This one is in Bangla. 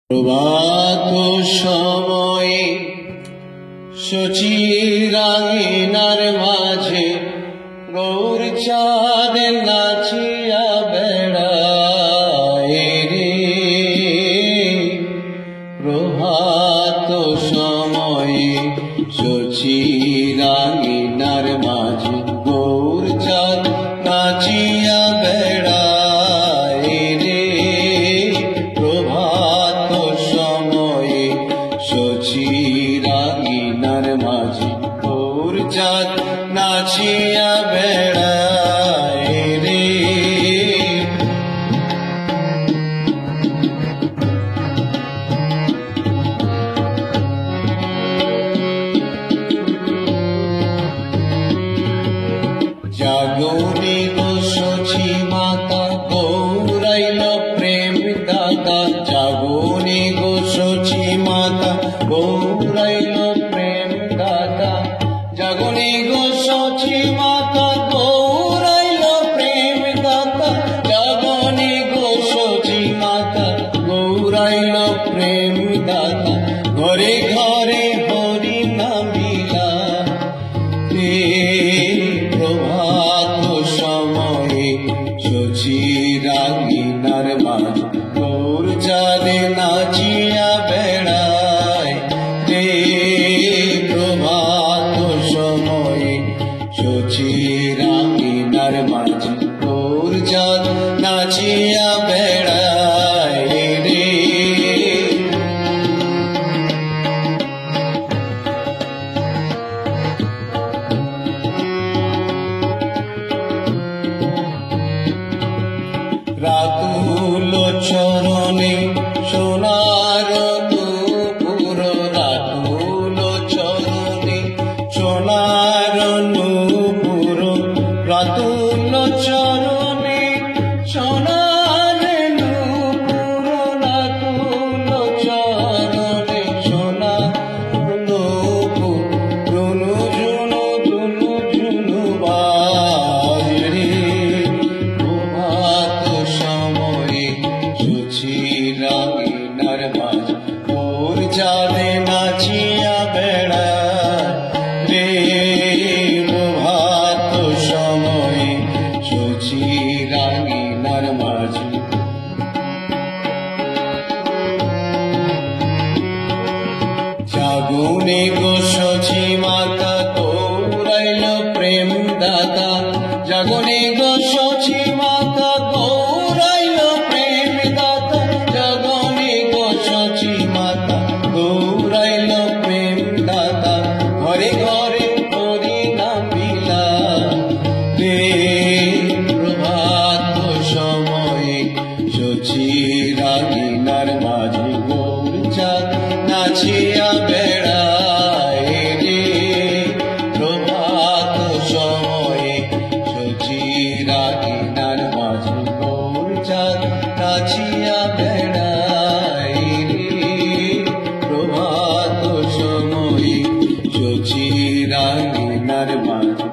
প্রভাত সময়ে সচিরাঙিনার মাঝে গৌর চাঁদ নাচিয়া বেড়ায় রে। প্রভাত সময়ে সচিরাঙিনার মাঝে গৌর চাঁদ নাচিয়া বেড়ায় রে। প্রভাত সময়ে সচিরাঙিনার মাঝে গৌর চাঁদ নাচিয়া বেড়ায় রে। জাগরণী গো সচি মাতা গৌরাইল প্রেম দাতা। জাগরণী গো সচি মাতা গৌরাইল প্রেম দাতা। জাগরণী গো সচি মাতা গৌরাইল প্রেম দাতা। জাগরণী গো সচি মাতা গৌরাইল প্রেম দাতা। ঘরে ঘরে হরি নামিলা রে। প্রভাত সময়ে সচিরাঙিনার মাঝে গৌর চাঁদ নাচিয়া বেড়ায় রে। প্রভাত সময়ে সচিরাঙিনার মাঝে গৌর চাঁদ নাচিয়া বেড়ায় রে। রাতুল চরণে সোনার নূপুর। রাতুল চরণে সোনার নূপুর। রাতুল চরণে সোনার নূপুর। রাতুল চরণে সোনার নূপুর। ধুনু ঝুনু ধুনু ঝুনু বাজে রে। প্রভাত সময়ে সচিরাঙিনার মাঝে গৌর চাঁদ নাচিয়া বেড়ায় রে। প্রভাত সময়ে সচিরাঙিনার মাঝে জাগরণী গো সচি মাতা গৌরাইল প্রেম দাতা। জাগরণী গো সচি মাতা গৌরাইল প্রেম দাতা। জাগরণী গো সচি মাতা গৌরাইল প্রেম দাতা। ঘরে ঘরে হরি নামিলা রে। প্রভাত সময়ে সচিরাঙিনার মাঝে গৌর চাঁদ নাচিয়া বেড়ায় রে। প্রভাত সময়ে সচিরাঙিনার মাঝে গৌর চাঁদ নাচিয়া বেড়ায় রে। প্রভাত সময়ে সচিরাঙিনার মাঝে